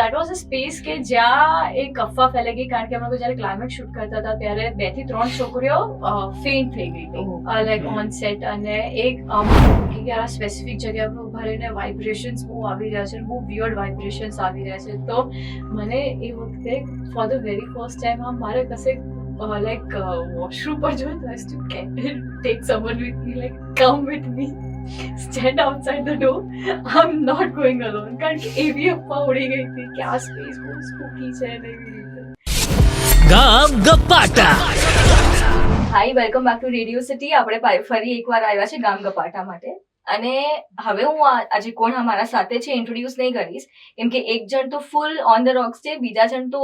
That was a space કે જ્યાં એક અફવા ફેલાઈ ગઈ કારણ કે અમે લોકો જ્યારે ક્લાઇમેક્સ શૂટ કરતા હતા ત્યારે 2 થી 3 છોકરીઓ ફેઇન્ટ થઈ ગઈ હતી લાઈક ઓન સેટ અને એક કે યાર સ્પેસિફિક જગ્યા પર ઉભા રહીને વાઇબ્રેશન્સ બહુ આવી રહ્યા છે બહુ વિયર્ડ વાઇબ્રેશન્સ આવી રહ્યા છે તો મને એ વખતે for the very first time મારે કશે like washroom પર જો તો I used to take someone with me like come with me stand outside the door I'm not going alone કારણ કે એવી અફવા ઉડી ગઈ હતી કે આ સ્પેસ બહુ સ્પૂકી છે ને એવી રીતે ગામ ગપાટા hi welcome back to Radio City આપણે ફરી એકવાર આવ્યા છે ગામ ગપાટા માટે અને હવે હું આજે કોણ અમારા સાથે છે ઇન્ટ્રોડ્યુસ નહીં કરીશ કેમ કે એક જણ તો ફૂલ ઓન ધ રોક્સ છે બીજા જણ તો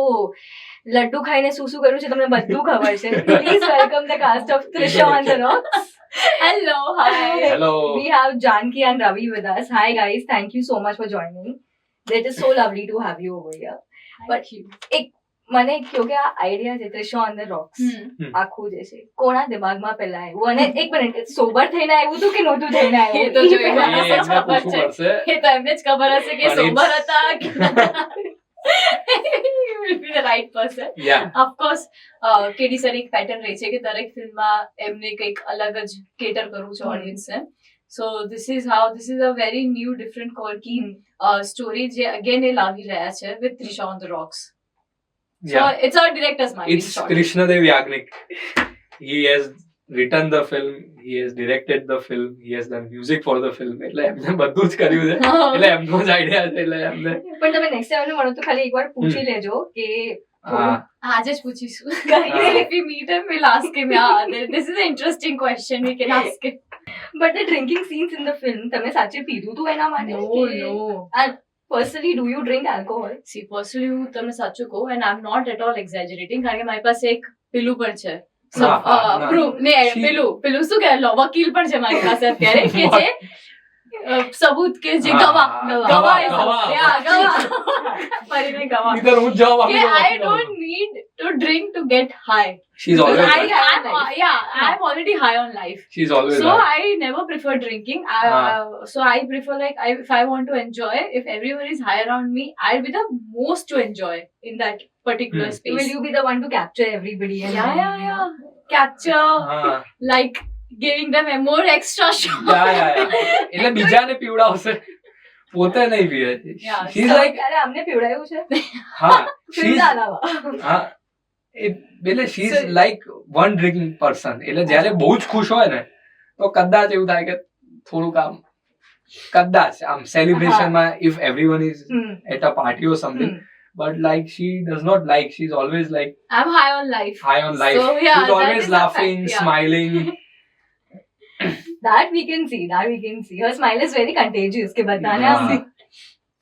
લડ્ડુ ખાઈને શું કર્યું છે તમને બધું ખબર છે please welcome the cast of Trisha on the Rocks. Hello, hi. Hello. We have Janki and Ravi with us. Hi guys, thank you so much for joining. It is so lovely to have you over here. But એક મને કહો કે આ idea છે Trisha on the Rocks આખું જે છે કોના દિમાગમાં પહેલા આવ્યું અને એક મિનિટ સોબર થઈને આવ્યું હતું કે નહોતું થઈને આવ્યું એ તો એમને જ ખબર હશે કે સોબર હતા will be the right person. Yeah. Of course, KD sir એક પેટર્ન રહી છે કે દરેક ફિલ્મમાં એમને કંઈક અલગ જ કેટર કરવું છે ઓડિયન્સને. So this is a very new different quirky story જે again એ લાવી રહ્યા છે with Trisha on the Rocks. So Yeah. it's our director's mind. It's Krishnadev Yagnik. He has written the film, he has directed the film, he has done music for the film. એટલે એમને બધું જ કર્યું છે. એટલે એમનો જ idea છે એટલે એમને પણ તમે નેક્સ્ટ ટાઈમ મને તો ખાલી એકવાર પૂછી લેજો કે આજે જ પૂછીશું. If we meet him, we'll ask him. Yeah, this is an interesting question. We can ask him. but the drinking scenes in the film તમે સાચે પીધું હતું એના માટે No. and personally do you drink alcohol See, personally, હું તમને સાચું કહું and I'm not at all exaggerating કારણ કે મારી પાસે એક પેલું પણ છે. So, ના. proof ને પેલું શું કહેવાય વકીલ પણ છે મારી પાસે અત્યારે કે જે સબૂત કે જે ગવા ફરીને ગવા ઇધર હું જવાબ કે આપી I don't need to drink to get high. She's always I'm like, already high on life. she's always So like. I never prefer drinking. So I prefer if I want to enjoy, if everyone is high around me, I'll be the most to enjoy in that particular space. will you be the one to capture everybody and Yeah. Capture, હા like giving them a more extra shot. yeah. એટલે બીજાને પીવડાવશે પોતે નહીં પીવે Yeah, she's So, like ત્યારે અમને પીવડાયું છે હા she's ફિલ્મના અલાવા હા એટલે she is like one drinking person એટલે જ્યારે બહુ જ ખુશ હોય ને તો કદાચ એવું થાય કે થોડુંક આમ કદાચ આમ સેલિબ્રેશનમાં if everyone is at a party or something but like she does not like she's always like I'm high on life. high on life So, yeah, she's that always is a laughing fact, yeah. smiling that we can see her smile is very contagious કે બધાને આમ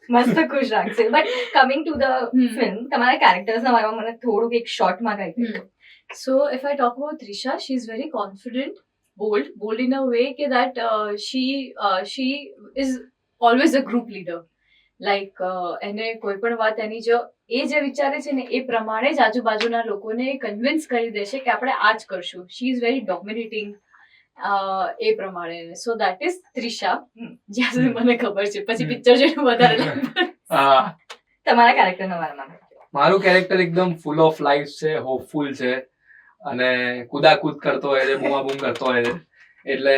મસ્ત ખુશ રાખશે but coming to the film તમારા characters ના બારેમાં મને થોડુંક એક શોર્ટમાં કહી દો So if I talk about Trisha, she's very confident, bold in a way that she is always a group leader. Like એને કોઈ પણ વાત એની જો એ જે વિચારે છે ને એ પ્રમાણે જ આજુબાજુના લોકોને કન્વિન્સ કરી દેશે કે આપણે આ જ કરશું. She is very dominating એ પ્રમાણે. So that is Trisha. જ્યાં સુધી મને ખબર છે પછી પિક્ચર જોઈને વધારે તમારા character ના બારેમાં મારું કેરેક્ટર એકદમ ફૂલ ઓફ લાઈફ છે હોપફુલ છે અને કુદાકૂદ કરતો હોય છે બૂમાબૂમ કરતો હોય છે એટલે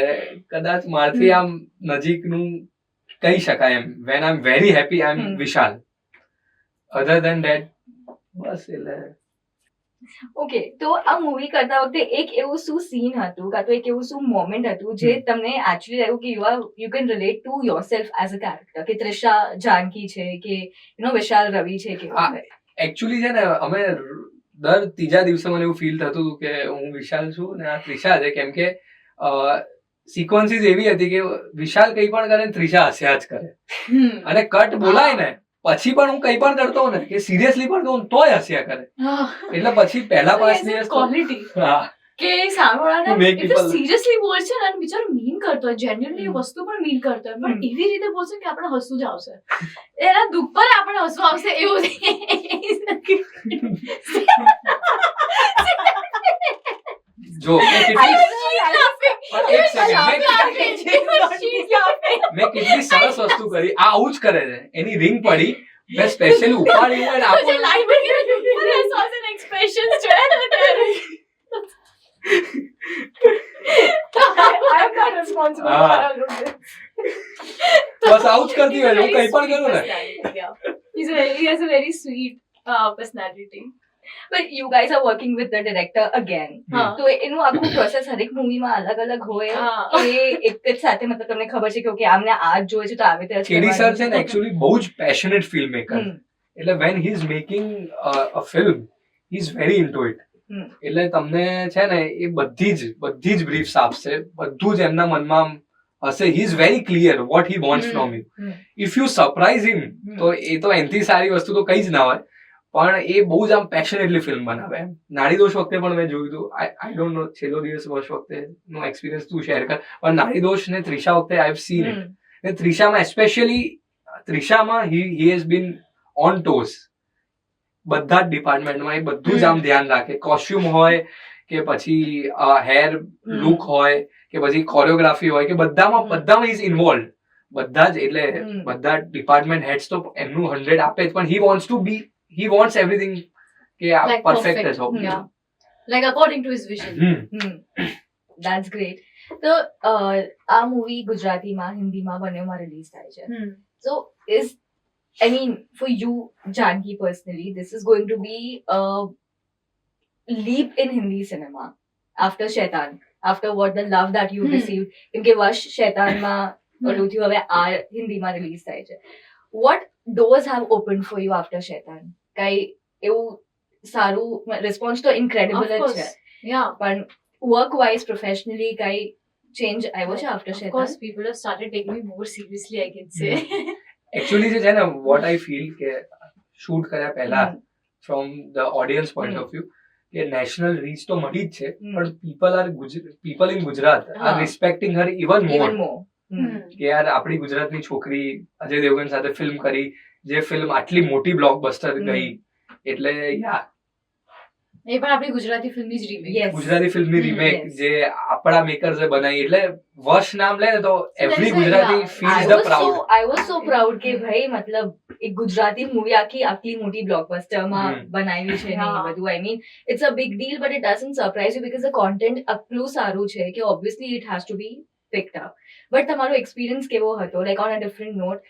કદાચ મારથી આમ નજીકનું કહી શકાય એમ when I am very happy I am Vishal other than that બસ એટલે ઓકે તો આ મૂવી કરતા વખતે એક એવું શું સીન હતું કાં તો એક એવું શું મોમેન્ટ હતું જે તમને એકચ્યુઅલી લાગ્યું કે you can relate to yourself as a character કે ત્રિષા જાનકી છે કે વિશાલ રવિ છે કે એકચ્યુઅલી છે ને અમે દર ત્રીજા દિવસે મને એવું ફીલ થતું હતું કે હું વિશાલ છું ને આ ત્રિષા છે કેમ કે સિક્વન્સીસ એવી હતી કે વિશાલ કંઈ પણ કરે ને ત્રિષા હસ્યા જ કરે અને કટ બોલાય ને પછી પણ હું કંઈ પણ કરતો હોઉં ને કે સિરિયસલી પણ કહું તોય હસ્યા કરે એટલે પછી પહેલા 5 દિવસ ક્વોલિટી હા કે સાંભળવાના To make એ તો people- સિરિયસલી બોલશે ને અને બિચારો મીન કરતો હોય જેન્યુઅલી એ વસ્તુ પણ મીન કરતો હોય પણ એવી રીતે બોલશે કે આપણે હસવું જ આવશે એના દુઃખ પર આપણે હસવું આવશે એવું જો મેં કેટલી એક સેકન્ડ મેં કેટલી સરસ વસ્તુ કરી આ આવું જ કરે છે એની રિંગ પડી મેં સ્પેશિયલી ઉપાડ્યું અને मुझे આપું. लाइन में अरे I saw an expressions जो है ना तेरे I'm not responsible Ah. for all of this. બસ આવું જ કરતી હોય છે. હું કંઈ પણ કરું ને. He has a very sweet personality. But you guys are working with the director again. हाँ. તો એનું આખું પ્રોસેસ હરેક મૂવીમાં અલગ અલગ હોય हाँ. કે એક જ સાથે મતલબ તમને ખબર છે કે ઓકે આમને આ જ જોઈએ છે તો આવી રીતે જ કેડી સર છે ને કરવાનું. એકચ્યુઅલી બહુ જ પેશનેટ ફિલ્મ મેકર. હમ. એટલે when he is making a film he is very into it. Hmm. એટલે તમને છે ને એ બધી જ બ્રીફ્સ આપશે, બધું જ એમના મનમાં હશે. He is very clear what he wants hmm. From you. Hmm. If you surprise him તો એ તો એનથી સારી વસ્તુ તો કઈ જ ના હોય. પણ એ બહુ જ આમ પેશનેટલી ફિલ્મ બનાવે એમ. નાડી દોષ વખતે પણ મેં જોયું હતું. આઈ ડોન્ટ નો છેલ્લો દિવસ વર્ષ વખતે નો એક્સપિરિયન્સ તું શેર કર. પણ નાડી દોષ ને ત્રિશા વખતે આઈ હેવ સીન ઇટ. ને ત્રિશામાં સ્પેશિયલી ત્રિશામાં he has been on toes. બધા જ ડિપાર્ટમેન્ટમાં એ બધું જ આમ ધ્યાન રાખે. કોસ્ટ્યુમ હોય કે પછી હેર લુક હોય કે પછી કોરિયોગ્રાફી હોય કે બધામાં ઇઝ ઇન્વોલ્વ. બધા જ એટલે બધા ડિપાર્ટમેન્ટ હેડ્સ તો એમનું 100 આપે જ, પણ he wants everything કે આ Like પરફેક્ટ જ perfect. હોવું. Yeah. Like according to his vision. That's great. તો આ મૂવી ગુજરાતીમાં હિન્દીમાં બંનેમાં રિલીઝ થાય છે. So I mean, for you, Janki, personally, this is going to be a leap in Hindi cinema after Shaitan, after what the love that you received. કેમ કે વશ શૈતાનમાં ઓલું થયું, હવે આ હિન્દીમાં રિલીઝ થાય છે. What doors have opened for you after Shaitan? કઈ એવું સારું રિસ્પોન્સ તો ઇન્ક્રેડિબલ Of જ course. છે, Yeah. પણ વર્ક વાઇઝ પ્રોફેશનલી કઈ ચેન્જ આવ્યો છે after Of શૈતાન? course, people have started taking me more seriously, I can say. Actually જે છે ને વોટ આઈ ફીલ કે શૂટ કર્યા પહેલા from the audience point of view કે નેશનલ રીચ તો મળી જ છે, પણ પીપલ ઇન ગુજરાત આર હા. રિસ્પેક્ટિંગ હર ઇવન મોર. Even more. કે યાર આપણી ગુજરાતની છોકરી અજય દેવગન સાથે ફિલ્મ કરી, જે ફિલ્મ આટલી મોટી બ્લોકબસ્ટર ગઈ. એટલે યા એ પણ આપણી ગુજરાતી ફિલ્મની જ remake. Yes. ગુજરાતી ફિલ્મની રીમેક Yes. જે આપણા મેકર્સે બનાવી, એટલે વશ નામ લે ને તો every is a- Gujarati yeah. Feels the proud. I was so proud કે ભાઈ મતલબ એક ગુજરાતી મૂવી આટલી મોટી બ્લોકબસ્ટરમાં બનાવી છે ને એ બધું. I mean, it's a big deal, but it doesn't surprise you because the content આટલું સારું છે કે obviously it has to be picked up. But તમારો એક્સપિરિયન્સ કેવો હતો, like on a different note,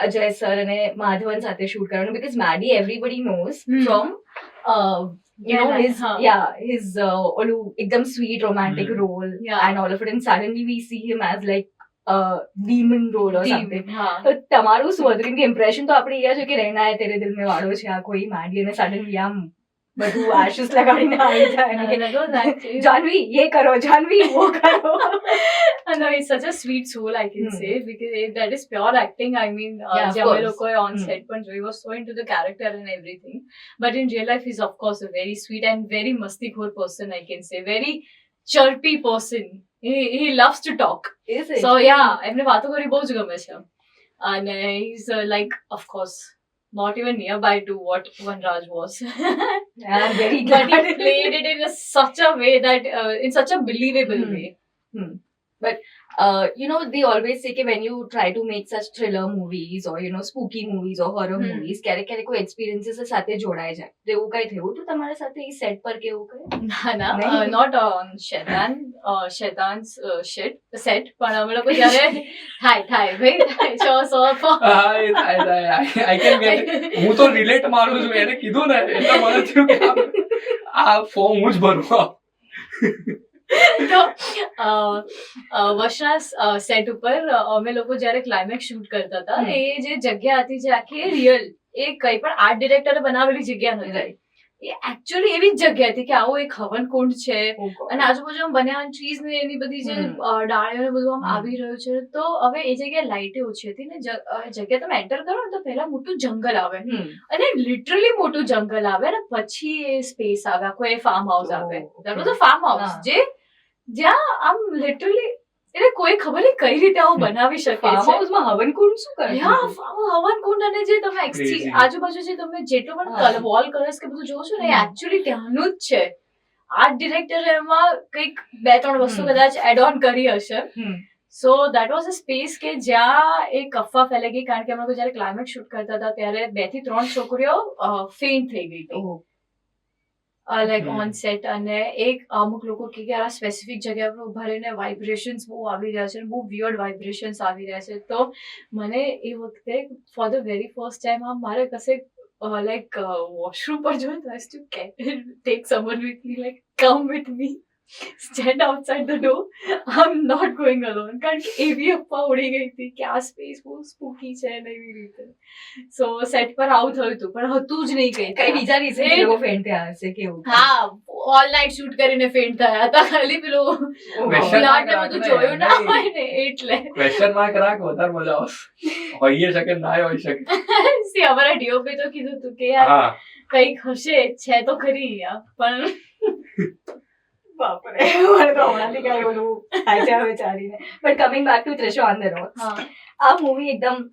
Ajay sir અને માધવન સાથે શૂટ કરવાનું? because Maddie everybody knows from you know his ઓલું એકદમ sweet romantic role Yeah. and all of it, and suddenly we see him as like a demon role or something. હા. તો તમારું શું હતું? કેમ કે ઇમ્પ્રેશન તો આપણે એ છે કે રહેના હે તેરે દિલ મેં વાળો છે આ કોઈ માડી, અને સડનલી આમ બધું આશીષ લગાડીને આવી જાય અને કે And that was actually- Janvi યે કરો, જાનવી વો કરો. No, he's such a sweet soul, I can say, because that is pure acting. I mean, Yeah, of જે અમે course. લોકોએ on set પણ જોયું, was so into the character and everything. But in real life, he's of course a very sweet and very mastikhor person, I can say. Very chirpy person. He loves to talk. Is it? So yeah, એમને વાતો કરી બહુ જ ગમે છે. And he's like, of course, not even nearby to what Vanraj was. I'm very But glad. he played it in such a way that, in such a believable way. You know, they always say that when you try to make such thriller movies or, you know, spooky movies or horror movies, ક્યારેક કોઈ experiences સાથે જોડાઈ જાય. તો એવું કઈ થયું હતું તમારા સાથે એ સેટ પર કે એવું કઈ? ના, નહીં? not on શૈતાન's set, પણ અમે લોકો જ્યારે થાય ભાઈ સો હા, એ થાય. I can get it. હું તો રિલેટ મારું છું, એને કીધું ને એટલે મને થયું કે આ ફોર્મ હું જ ભરું. તો વર્ષના સેટ ઉપર અમે લોકો જ્યારે ક્લાઇમેક્સ શૂટ કરતા હતા, એ જે જગ્યા હતી જે આખી રિયલ, એ કઈ પણ આર્ટ ડિરેક્ટરે બનાવેલી જગ્યા નથી. એ એકચ્યુઅલી એવી જ જગ્યા હતી કે આવો એક હવન કુંડ છે અને આજુબાજુ આમ બન્યા ટ્રીઝ ને એની બધી જે ડાળીઓ ને બધું આમ આવી રહ્યું છે. તો હવે એ જગ્યાએ લાઇટે ઓછી હતી ને જગ્યા તમે એન્ટર કરો ને તો પહેલા મોટું જંગલ આવે, અને લિટરલી મોટું જંગલ આવે, અને પછી એ સ્પેસ આવે, આખો એ ફાર્મ હાઉસ આવે. That was a farm house જ્યાં આમ લિટરલી એટલે કોઈ ખબર નહીં કઈ રીતે આવું બનાવી શકે ફાર્મ છે. હાઉસમાં હવન કુંડ શું કરે? હવન કુંડ, અને જે તમે Crazy. આજુબાજુ જે તમે જેટલો પણ વોલ કલર્સ કે બધું જોવો છો ને, એ એકચ્યુઅલી ત્યાંનું જ છે. આર્ટ ડિરેક્ટરે એમાં કંઈક 2-3 વસ્તુ કદાચ એડ ઓન કરી હશે, so that was a space કે જ્યાં એક અફવા ફેલાઈ ગઈ કારણ કે અમે લોકો જયારે ક્લાઇમેક્સ શૂટ કરતા હતા ત્યારે 2 થી 3 છોકરીઓ ફેઇન્ટ થઈ ગઈ હતી લાઈક ઓન સેટ અને એક અમુક લોકો કે યાર આ સ્પેસિફિક જગ્યા પર ઉભા રહીને વાઇબ્રેશન્સ બહુ આવી રહ્યા છે બહુ વિયર્ડ વાઇબ્રેશન્સ આવી રહ્યા છે તો મને એ વખતે for the very first time મારે કશે લાઈક વોશરૂમ પર જોયું તો I to take someone with me like come with me stand outside the door I am not going alone કારણ કે એવી અફવા ઉડી ગઈ હતી કે આ સ્પેસ બહુ સ્પૂકી છે ને એવી રીતે સો સેટ પર આવું થયું હતું પણ હતું જ નહીં કઈ કઈ બીજા રીઝન લોકો ફેન્ટ થયા હશે કેવું હા ઓલ નાઇટ શૂટ કરીને ફેન્ટ થયા હતા ખાલી પેલો પ્લાટ ને બધું જોયું ના હોય ને એટલે ક્વેશ્ચન માર્ક રાખ વધારે મજા આવશે હોઈ શકે ના હોઈ શકે સી અમારા ડીઓપી તો કીધું હતું કે યાર હા કંઈક હશે છે તો ખરી પણ બાપરે મને તો હમણાંથી કઈ બોલવું થાય છે હવે ચાલીને but coming back to Trisha on the road હા આ મૂવી એકદમ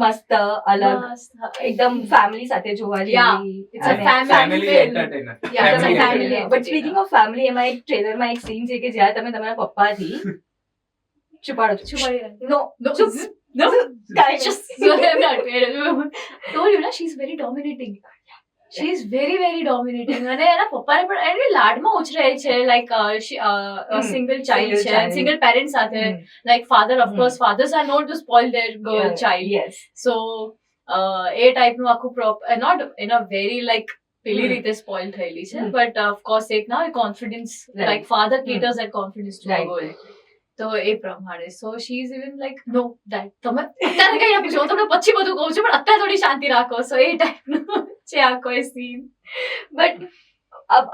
મસ્ત અલગ એકદમ ફેમિલી સાથે જોવા Yeah. જેવી It's a family film. Entertainer Yeah, it's a family family but speaking of family એમાં એક ટ્રેલરમાં એક સીન છે કે જ્યાં તમે તમારા પપ્પાથી છુપાડો છો છુપાડી રાખી. નો No, no just so I'm not told you na she's very dominating. She is very very dominating અને એના પપ્પાને પણ એને લાડમાં ઉછરે છે લાઈક સિંગલ ચાઇલ્ડ છે child. સિંગલ પેરેન્ટ સાથે like father of course fathers are known to spoil their girl child yes so એ ટાઈપનું આખું not in a very like પેલી રીતે સ્પોઇલ થયેલી છે બટ ઓફ કોર્સ એક ના confidence Right. Like father caters that confidence to a Right. girl તો એ પ્રમાણે so she is even like know that તમે અત્યારે કઈ આપી છો તમને પછી બધું કહું છું પણ અત્યારે થોડી શાંતિ રાખો સો એ ટાઈપનું છે આ કોઈ સીન બટ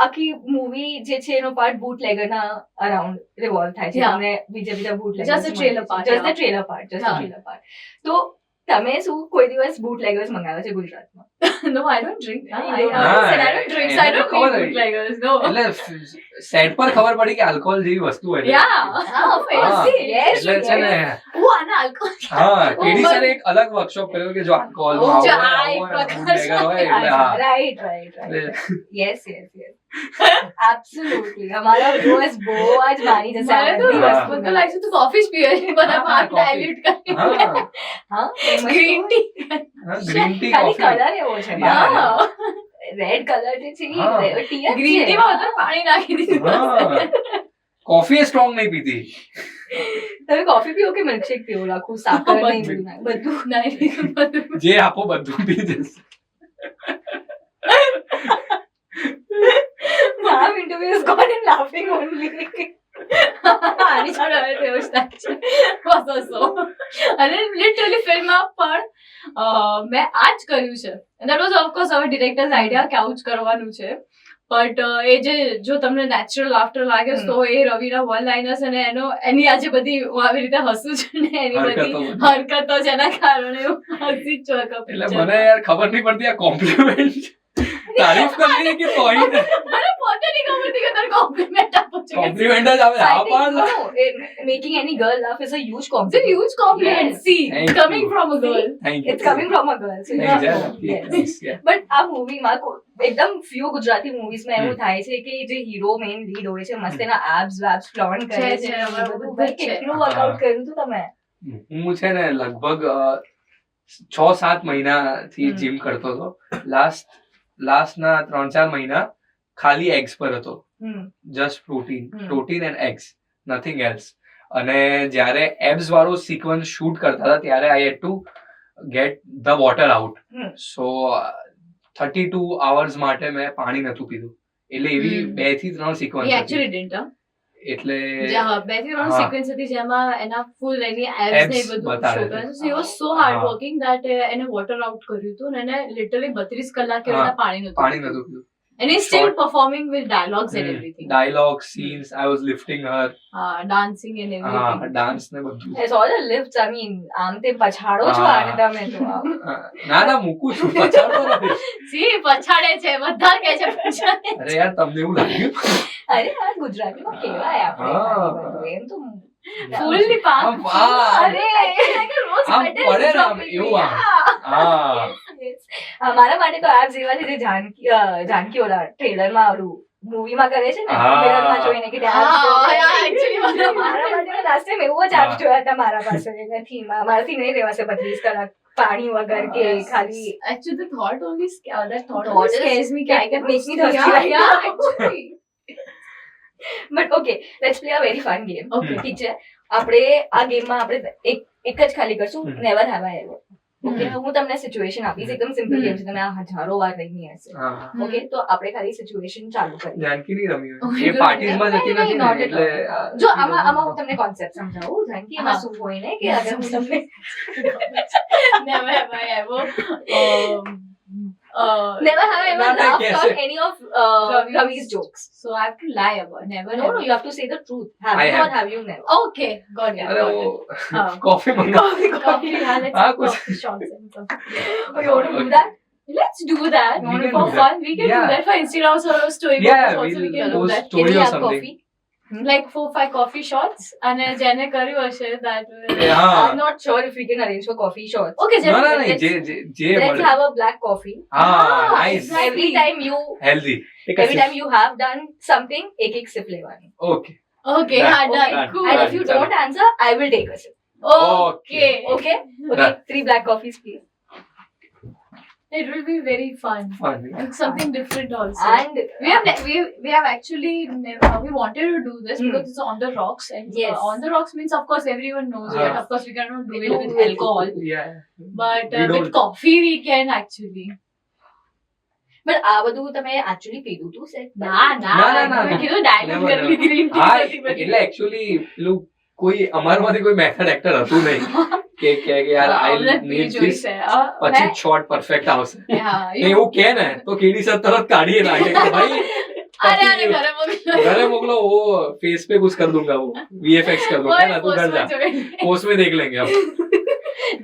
આખી મૂવી જે છે એનો પાર્ટ બૂટલેગર ના અરાઉન્ડ રિવોલ્વ થાય છે Yeah. તમને બીજા બીજા બૂટલેગર Just the trailer part, just the yeah. Trailer part just the Yeah. Trailer part તો તમે શું કોઈ દિવસ બૂટલેગર્સ મંગાવ્યા છે ગુજરાતમાં no I don't drink Ah, I you don't drink so I એને don't ખબર need હતી. bootleggers no એટલે સેટ પર ખબર પડી કે આલ્કોહોલ જેવી વસ્તુ હોય છે. yeah Yes, એટલે છે ને આના alcohol હા કેડી Oh, સરે એક અલગ વર્કશોપ કર્યો કે જો આલ્કોહોલ Oh, માં જો આવું આ હોય, એક આવું પ્રકાર હોય એટલે હા રાઈટ એટલે યસ એબ્સોલ્યુટલી અમારા વ્યુઅર્સ બહુ જ માની જશે આ મારે તો બધી હા. વસ્તુ મને લાગે છે તું કોફી જ પીવે છે બધા હા, પાન coffee. ડાયલ્યુટ કરી હા હા ગ્રીન ટી ગ્રીન ટી ખાલી કોફી કલર એવો છે Yeah. હા રેડ કલર જે છે હા. ટી ગ્રીન ટી માં વધારે પાણી નાખી દીધું હા કોફી એ સ્ટ્રોંગ નહીં પીતી તમે કોફી પીવો કે મિલ્કશેક પીવો રાખું સાકર નહીં બધું. બધું નહીં બધું જે આપો બધું પી જશે Mom interview has gone in laughing only. આની છોડ હવે તો એવું જ થાય છે બસ હસો અને લિટરલી ફિલ્મમાં પણ મેં આ જ કર્યું છે દેટ વોઝ ઓફકોર્સ હવે ડિરેક્ટર્સ આઈડિયા કે આવું જ કરવાનું છે બટ એ જે જો તમને નેચરલ લાફ્ટર લાગે છે તો એ રવિના વન લાઇનર્સ અને એની આજે બધી હું આવી રીતે હસું છું ને એની બધી હરકતો જેના કારણે હું હસી જ છું આખા એટલે picture મને યાર ખબર નહીં પડતી આ કોમ્પ્લિમેન્ટ તારીફ કરવી કે તોય મને પોતે નહીં ખબર હતી કે તારે કોમ્પ્લિમેન્ટ આપો છો કોમ્પ્લિમેન્ટ જ આવે હા પણ Making any girl laugh is a huge It's a compliment. huge compliment. Yes. See, Thank coming you. from a girl. Thank you It's coming from a girl. So Thank yeah. you. Yes. Yeah. But આ મૂવીમાં એકદમ few Gujarati મૂવીઝમાં એવું થાય છે કે જે hero main lead હોય છે મસ્ત એના એબ્સ વેબ્સ ફ્લોન્ટ કરે છે, છે છે, અમારું બધું. બધું ભાઈ, છે. કેટલું વર્કઆઉટ કર્યું હતું તમે હું છે ને લગભગ 6-7 મહિનાથી હમ. જીમ કરતો હતો લાસ્ટના 3-4 મહિના ખાલી એગ્સ પર હતો just hmm. Protein and eggs nothing else અને જ્યારે એબ્સ વાળો સિક્વન્સ શૂટ કરતા હતા ત્યારે I had to get the water out hmm. So 32 hours માટે મેં પાણી નતું પીધું એટલે એવી હમ. 2 થી 3 He sequence actually didn't, huh? એટલે બે થી ત્રણ હા. સિક્વન્સ હતી જેમાં એના ફૂલ એની એબ્સ ને Abs બધું બતાવે show છે. કરે છે so he was so hard હા. working that એને વોટર આઉટ કર્યું હતું અને એને લિટરલી 32 કલાકે હા. એને પાણી નતું પાણી પીધું. નતું પીધું and he's still Short- performing with dialogues and everything dialogue scenes I was lifting her dancing and હા everything ડાન્સ ને બધું It's all a lifts. I mean, આમ તે પછાડો છો હા. આને તમે તો આમ. ના મૂકું છું પછાડતો નથી see પછાડે છે બધા કહે છે પછાડે અરે યાર તમને એવું લાગ્યું અરે આ ગુજરાતીમાં કહેવાય આપણે હા. બધું. એમ તો ફૂલની પાંખ આમ, આ, અરે like a rose આમ petal પડે ને આમ, dropping. એવું આમ. Yeah. હા Yes. મારા માટે તો એપ્સ એવા છે જે જાનકી ઓલા ટ્રેલરમાં આવડું મૂવીમાં કરે છે ને હા. મિરરમાં જોઈને કે dance હા, જો કરે. yeah, actually મારા માટે લાસ્ટ ટાઈમ એવો જ આપ જોયા હતા મારા પાસે નથી મારાથી નહીં રહેવાશે 32 કલાક પાણી વગર કે ખાલી Actually, the thought only that thought Thought only is- scares me. कि I can makes me thirsty Yeah, right yeah, now. actually. But okay let's play a very fun game Okay. ઠીક છે આપણે આ ગેમમાં આપણે એક જ ખાલી કરશું hmm. Never have I ever okay hmm. હું તમને સિચ્યુએશન આપીશ એકદમ સિમ્પલ ગેમ છે તમે આ હજારો વાર રમી હશે હા ઓકે તો આપણે ખાલી સિચ્યુએશન ચાલુ કરીએ જાનકી નહીં રમી Oh, હોય એ પાર્ટીઝમાં જતી નહીં, નથી not ને at all. એટલે જો આમાં હું તમને કોન્સેપ્ટ સમજાવું જાનકી એમાં હા. શું હોય ને કે અગર હું તમને Never have I ever. never have ever ના, laughed कैसे? on any of Ravi's jokes So I have to lie about never. no have. you have to say the truth have I you have. or have you never Okay, got it. અરે got वो it. हाँ. Coffee मंगा Coffee, yeah, let's हाँ, have कुछ- coffee shots and stuff. oh, you want to do that Let's do that. We can For do that. fun, we can Yeah. do that for Instagram story. Yeah, also we we'll can do post that. story Can we or have something. coffee Like 4-5 coffee shots and જેને કર્યું હશે that will... હા I'm not sure if we can arrange for coffee shots Okay, ના ના let's- નહીં જે જે જે let's મળે have a black coffee હા Ah, nice exactly. every time you healthy have done something એક sip લેવાની okay Okay, Done. yeah, done. Done. Cool. and Done. if you Done. don't answer I will take a sip Okay. okay Done. 3 black coffees please It will be very fun. Fun And something different also. and We have actually never, we wanted to do this Hmm. because it's on the rocks and Yes. on the rocks means of course everyone knows it. Ah. Of course we cannot do it Do with it. alcohol, yeah but We with don't. coffee we can actually. but આ બધું તમે actually પીધું તું set ના ના, ના, ના, મેં ના. કીધું diet Never, કરવી never. green tea હા નથી બધી. એટલે એકચ્યુઅલી પેલું કોઈ અમારમાંથી કોઈ મેથડ એક્ટર હતું નહીં કે યાર આઈ અમને પી નીડ જોઈ ધીસ છે. પછી શોર્ટ પરફેક્ટ આવશે Yeah, તો એવું કે ને તો કેડી સર તરત કાઢીએ નાખે કે ભાઈ अरे अरे घरे मोकलो. घरे मोकलो वो फेस पे कुछ कर दूंगा वो वीएफएक्स कर दूंगा ना तू पोस्ट घर में जा જોઈ. पोस्ट में देख लेंगे अब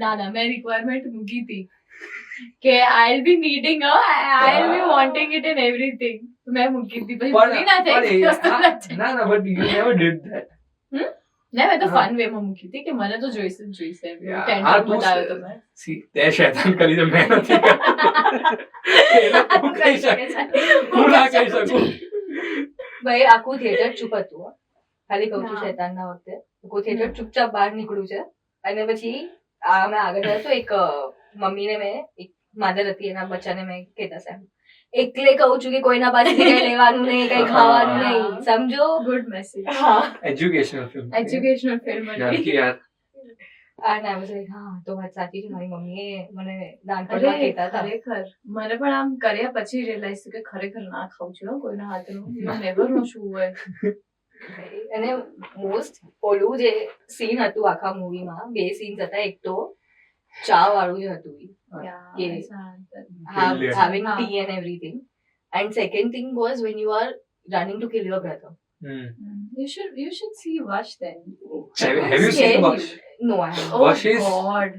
ના ના મેં રિક્વાયરમેન્ટ મૂકી હતી કે I will be needing I will be wanting it in everything મેં મૂકી હતી પછી પૂરી ના થઈ ના ના but you never did that ને મેં તો હા. ફન વે માં મૂકી હતી કે મને તો જોઈશે જ જોઈશે હા, ટેન્ડર તું બતાવ્યો તો મેં સી તે શૈતાન કરી છે મેં નથી એટલે તું કહી શકે હું ના કહી શકું ભાઈ આખું થિયેટર ચૂપ હતું હો. ખાલી કહું છું હા. શેતાનના વખતે આખું થિયેટર ચૂપચાપ બહાર નીકળ્યું છે અને પછી અમે આગળ ગયા તો એક મમ્મીને મેં એક માદર હતી એના બચ્ચાને મેં કહેતા સાહેબ એકલે કહું છું કે કોઈના પાસેથી કઈ લેવાનું નહીં કઈ ખાવાનું હા. નહીં સમજો ગુડ મેસેજ હા educational film educational film Janaki યાર અને I was like, હા તો વાત સાચી છે મારી મમ્મીએ મને અરે નાનપણમાં કહેતા હતા ખરેખર મને પણ આમ કર્યા પછી રિયલાઇઝ થયું કે ખરેખર ના ખાવું જોઈએ હો કોઈના હાથનું યુ નેવર નો શું હોય અને મોસ્ટ ઓલું જે સીન હતું આખા મૂવીમાં 2 સીન્સ હતા એક તો ચા વાળું જે હતું ઈ. Yeah, કે- શાંત. Brilliant. having હા. tea and everything. And second thing was when you are running to kill your brother. You should see Vash then. have you seen Scary. Vash No, I haven't. Oh Vash is God.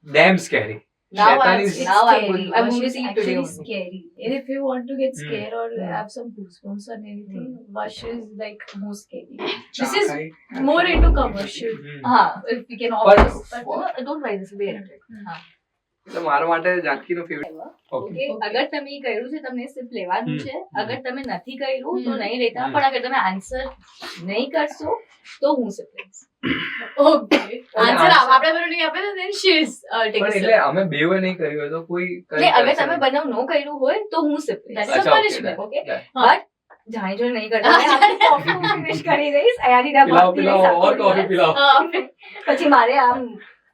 damn scary Now Shaitan I'm- is now I'm Scary. going- I'm Vash going to is see it today actually only. scary. And if you want to get Hmm. scared or Hmm. have some goosebumps or anything, Hmm. Vash is like more scary. This This is more into commercial. હા If we can But- always. no, don't worry, this will be edited. હા એટલે મારા માટે જાનકીનો favourite okay Okay, અગર તમે ઈ કર્યું છે તમને સિર્ફ લેવાનું છે અગર તમે નથી કર્યું તો Hmm. નહીં લેતા પણ અગર તમે આન્સર નહીં કરશો તો હું સિર્ફ લઈશ Okay. Answer આપણે બરોબર નહીં આપે તો then she is taking પણ એટલે અમે બેવે નહીં કર્યું હોય તો કોઈ એટલે અગર તમે બનાવ ન કર્યું હોય તો હું સિર્ફ લઈશ That's a અચ્છા, okay, punishment. Okay Yeah. હા. બટ જાણી જોઈ નહીં કરતા મેં આખી coffee હું finish કરી દઈશ અહીંયાથી ના પિલાઓ ભાગતી પિલાઓ રહીશ ઓર આખો કોફી દિવસ. પિલાઓ પછી મારે આમ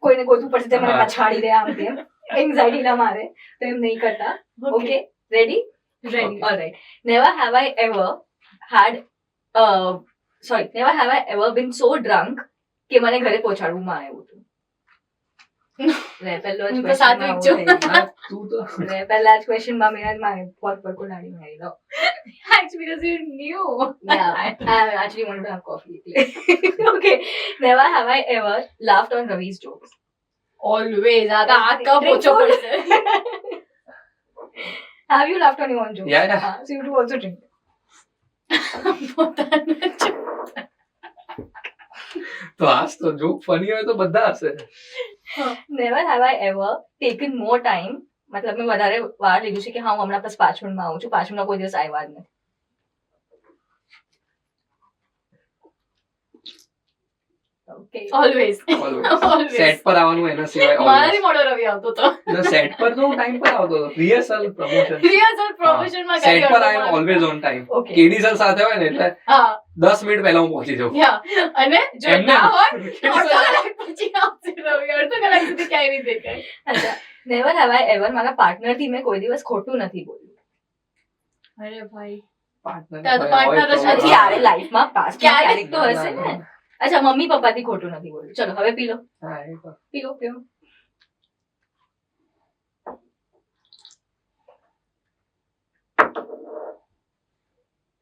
કોઈને ગોતું પડશે તે મને હા. પછાડી દે આમ તેમ એન્ઝાઇટી ના મારે તો એમ નહીં કરતા okay ready Ready. Alright never have I ever had never have I ever been so drunk કે મને ઘરે પહોંચાડવામાં આવ્યું હતું લે પહેલો જ હું તો question સાચું માં જ છું. આવું થઈ ગયું. તું તો લે પહેલા જ ક્વેશ્ચન માં મેં મારે પગ પર કોડાડી મારી દો Actually, because you knew. Yeah, I actually wanted to have coffee. Okay, never have I ever laughed on Ravi's jokes. Always. આકા આકા Drink પોચો food. પડશે. Have you laughed on your own jokes? Yeah, yeah. So you do also drink. પોતાના જ. તો આજ તો joke funny હોય તો બધા હશે Never have I ever taken more time. મતલબ મેં વધારે વાર લીધું છે કે હા હું હમણાં બસ પાછળમાં આવું છું પાછળમાં કોઈ દિવસ આવ્યા જ નથી ઓકે ઓલવેઝ ઓલવેઝ સેટ પર આવવાનું એના સિવાય મારાથી મોડો રવિ આવતો હતો સેટ પર તો હું ટાઈમ પર આવતો હતો રિહર્સલ પ્રમોશન રિહર્સલ પ્રોફેશન માં સેટ પર I am always on time okay KD sir સાથે હોય ને એટલે હા 10 મિનિટ પહેલા હું પહોંચી જાઉં યા અને જો એમને ના હોય KD તો sir- અડધો કલાક પછી આવશે રવિ અડધો કલાક સુધી ક્યાંય નહીં દેખાય અચ્છા નેવર હેવ આઈ એવર મારા પાર્ટનર થી મેં કોઈ દિવસ ખોટું નથી બોલ્યું અરે ભાઈ partner ત્યાં તો હોય partner જ તો- નથી. ક્યારે લાઈફમાં પાસ્ટ ક્યારેક તો ના, હશે ના, ને ના. અચ્છા મમ્મી પપ્પા થી ખોટું નથી બોલ્યું ચલો હવે પી લો હા, એ તો. પીઓ પીઓ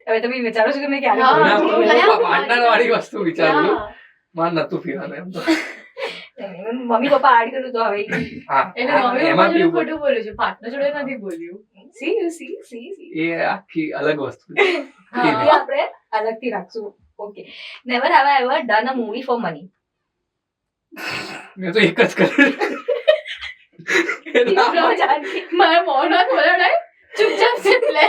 હવે તમે વિચારો છો કે મેં ક્યારે હા, બોલ્યું? ના, હું કયા partner વાળી વસ્તુ વિચારું છું. હા. મારે નતું પીવાનું એમ તો. મમ્મી પપ્પા આડ કર્યું તો હવે હા, એટલે હા, મમ્મી એમાં પપ્પા જોડે પીવું ખોટું બોલ્યું છે પાર્ટનર જોડે નથી બોલ્યું see you see see see એ આખી અલગ વસ્તુ છે. હા. એ આપણે અલગથી રાખશું okay never have I ever done a movie for money મેં તો એક જ કર્યું. મારા મોં ના ખોલાડાય ચૂપચાપ સિપ લે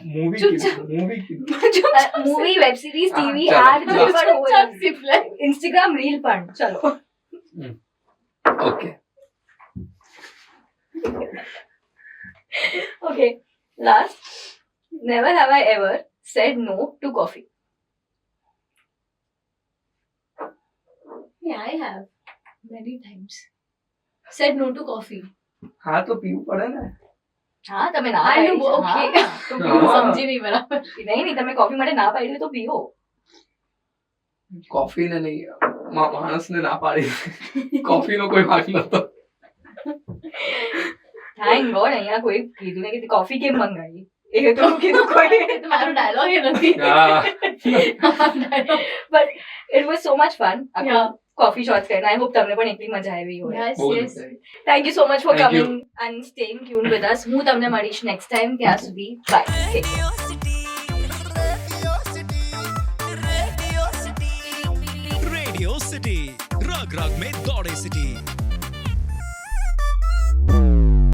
મૂવી ચૂપચાપ. કીધું મૂવી કીધું મૂવી વેબ સિરીઝ હા, ટીવી ચાલો, આર જે ચાલો. પણ ચૂપચાપ હોય સિપ લે ઇન્સ્ટાગ્રામ રીલ પણ ચલો okay Okay, last. Never have I ever said no to coffee. Yeah, I have many times said no to coffee. હા તો પીવું પડે ને હા તમે ના I પાડી know, છે. okay. હા. તો હું હા. સમજી નહીં બરાબર નહીં તમે કોફી માટે ના પાડી હોય તો પીવો કોફી ને નહીં માણસને ના પાડી કોફી નો કોઈ વાંક નતો થેન્ક ગોડ અહીંયા કોઈ કીધું ને કે કોફી કેમ મંગાવી એ તો કીધું કોઈ એ તો મારો ડાયલોગ એ નથી હા but it was so much fun Yeah. Coffee shots કરીને આઈ હોપ તમને પણ એટલી મજા આવી હોય Yes, બહુ જ yes. મજા આવી. Thank you so much for Thank you. Coming and staying tune with us હું તમને મળીશ નેક્સ્ટ ટાઈમ ત્યાં સુધી બાય रेडियो सिटी रग रग में दौड़े सिटी